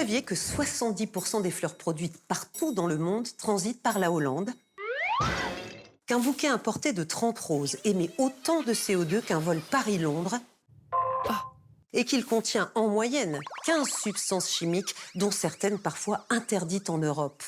saviez que 70% des fleurs produites partout dans le monde transitent par la Hollande? Qu'un bouquet importé de 30 roses émet autant de CO2 qu'un vol Paris-Londres? Et qu'il contient en moyenne 15 substances chimiques, dont certaines parfois interdites en Europe.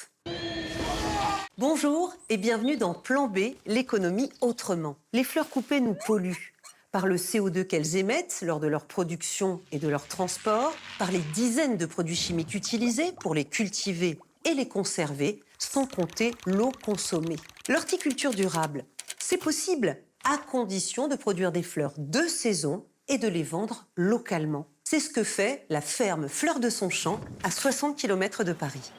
Bonjour et bienvenue dans Plan B, l'économie autrement. Les fleurs coupées nous polluent par le CO2 qu'elles émettent lors de leur production et de leur transport, par les dizaines de produits chimiques utilisés pour les cultiver et les conserver, sans compter l'eau consommée. L'horticulture durable, c'est possible à condition de produire des fleurs de saison et de les vendre localement. C'est ce que fait la ferme Fleurs de Sonchamp à 60 km de Paris.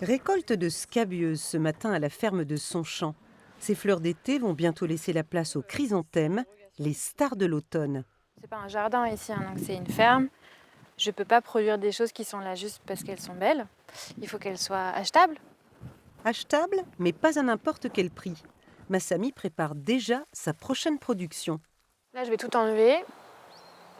Récolte de scabieuses ce matin à la ferme de Sonchamp. Ces fleurs d'été vont bientôt laisser la place aux chrysanthèmes, les stars de l'automne. C'est pas un jardin ici, donc c'est une ferme. Je peux pas produire des choses qui sont là juste parce qu'elles sont belles. Il faut qu'elles soient achetables. Achetable, mais pas à n'importe quel prix. Massamy prépare déjà sa prochaine production. Là, je vais tout enlever,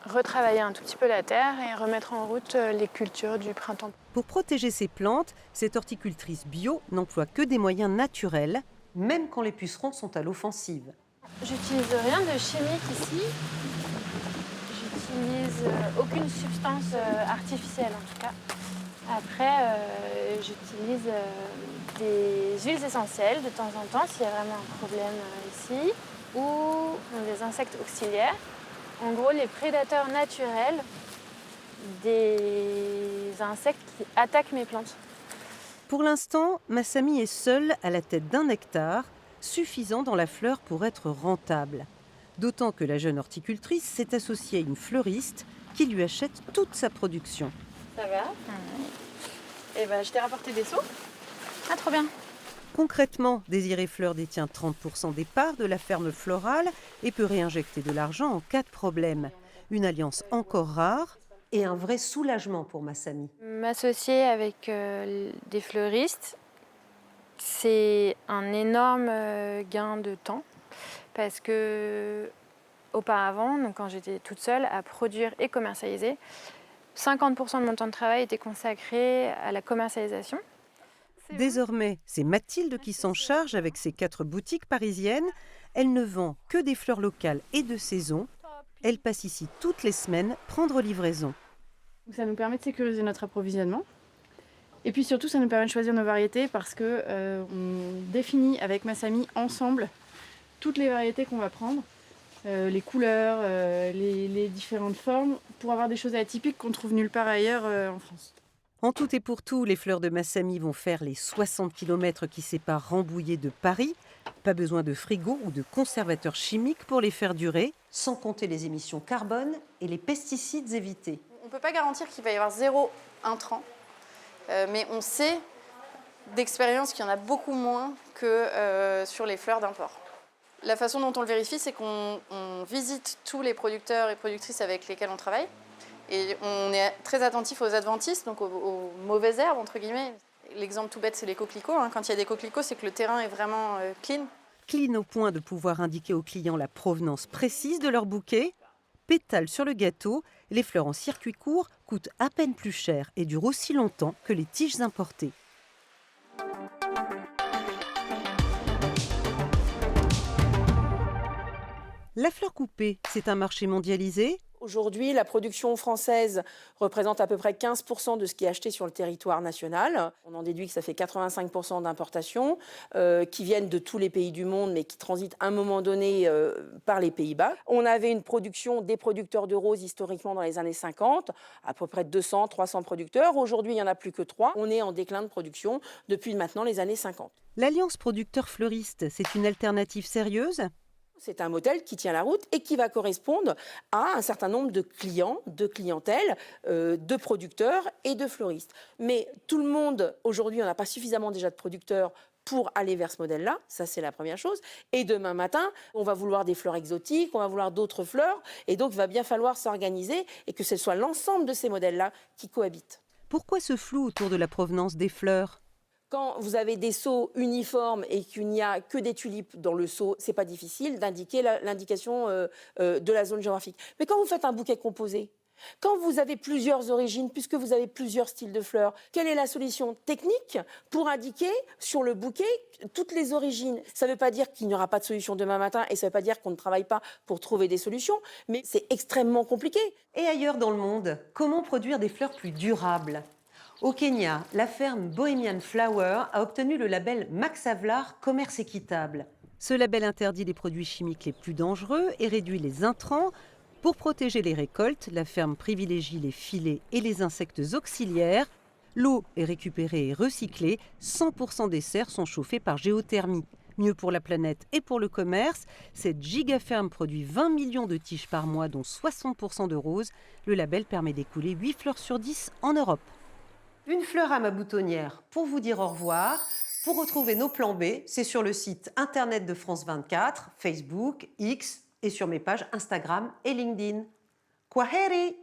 retravailler un tout petit peu la terre et remettre en route les cultures du printemps. Pour protéger ses plantes, cette horticultrice bio n'emploie que des moyens naturels, même quand les pucerons sont à l'offensive. J'utilise rien de chimique ici. J'utilise aucune substance artificielle en tout cas. Après, j'utilise des huiles essentielles de temps en temps s'il y a vraiment un problème ici, ou des insectes auxiliaires. En gros, les prédateurs naturels des insectes qui attaquent mes plantes. Pour l'instant, Massamy est seule à la tête d'un hectare, suffisant dans la fleur pour être rentable. D'autant que la jeune horticultrice s'est associée à une fleuriste qui lui achète toute sa production. Ça va? Et je t'ai rapporté des seaux. Ah, trop bien. Concrètement, Désirée Fleur détient 30% des parts de la ferme florale et peut réinjecter de l'argent en cas de problème. Une alliance encore rare et un vrai soulagement pour Massamy. M'associer avec des fleuristes, c'est un énorme gain de temps parce que auparavant, donc quand j'étais toute seule à produire et commercialiser, 50% de mon temps de travail était consacré à la commercialisation. Désormais, c'est Mathilde qui s'en charge avec ses 4 boutiques parisiennes. Elle ne vend que des fleurs locales et de saison. Elle passe ici toutes les semaines prendre livraison. Ça nous permet de sécuriser notre approvisionnement. Et puis surtout, ça nous permet de choisir nos variétés parce qu'on définit avec Massamy ensemble toutes les variétés qu'on va prendre, les couleurs, les différentes formes, pour avoir des choses atypiques qu'on trouve nulle part ailleurs en France. En tout et pour tout, les fleurs de Massamy vont faire les 60 km qui séparent Rambouillet de Paris. Pas besoin de frigo ou de conservateurs chimiques pour les faire durer, sans compter les émissions carbone et les pesticides évités. On ne peut pas garantir qu'il va y avoir zéro intrant, mais on sait d'expérience qu'il y en a beaucoup moins que sur les fleurs d'import. La façon dont on le vérifie, c'est qu'on visite tous les producteurs et productrices avec lesquels on travaille. Et on est très attentif aux adventices, donc aux mauvaises herbes, entre guillemets. L'exemple tout bête, c'est les coquelicots. Quand il y a des coquelicots, c'est que le terrain est vraiment clean. Clean au point de pouvoir indiquer aux clients la provenance précise de leur bouquet. Pétales sur le gâteau, les fleurs en circuit court coûtent à peine plus cher et durent aussi longtemps que les tiges importées. La fleur coupée, c'est un marché mondialisé. Aujourd'hui, la production française représente à peu près 15% de ce qui est acheté sur le territoire national. On en déduit que ça fait 85% d'importations qui viennent de tous les pays du monde, mais qui transitent à un moment donné par les Pays-Bas. On avait une production des producteurs de roses historiquement dans les années 50, à peu près 200, 300 producteurs. Aujourd'hui, il n'y en a plus que 3. On est en déclin de production depuis maintenant les années 50. L'alliance producteur-fleuriste, c'est une alternative sérieuse ? C'est un modèle qui tient la route et qui va correspondre à un certain nombre de clients, de clientèle, de producteurs et de fleuristes. Mais tout le monde, aujourd'hui, on n'a pas suffisamment déjà de producteurs pour aller vers ce modèle-là. Ça, c'est la première chose. Et demain matin, on va vouloir des fleurs exotiques, on va vouloir d'autres fleurs. Et donc, il va bien falloir s'organiser et que ce soit l'ensemble de ces modèles-là qui cohabitent. Pourquoi ce flou autour de la provenance des fleurs ? Quand vous avez des seaux uniformes et qu'il n'y a que des tulipes dans le seau, c'est pas difficile d'indiquer l'indication de la zone géographique. Mais quand vous faites un bouquet composé, Quand vous avez plusieurs origines, puisque vous avez plusieurs styles de fleurs, quelle est la solution technique pour indiquer sur le bouquet toutes les origines? Ça ne veut pas dire qu'il n'y aura pas de solution demain matin et ça ne veut pas dire qu'on ne travaille pas pour trouver des solutions, mais c'est extrêmement compliqué. Et ailleurs dans le monde, comment produire des fleurs plus durables? Au Kenya, la ferme Bohemian Flower a obtenu le label Max Havelaar Commerce équitable. Ce label interdit les produits chimiques les plus dangereux et réduit les intrants. Pour protéger les récoltes, la ferme privilégie les filets et les insectes auxiliaires. L'eau est récupérée et recyclée. 100% des serres sont chauffées par géothermie. Mieux pour la planète et pour le commerce, cette gigaferme produit 20 millions de tiges par mois, dont 60% de roses. Le label permet d'écouler 8 fleurs sur 10 en Europe. Une fleur à ma boutonnière pour vous dire au revoir. Pour retrouver nos plans B, c'est sur le site internet de France 24, Facebook, X et sur mes pages Instagram et LinkedIn. Kwaheri!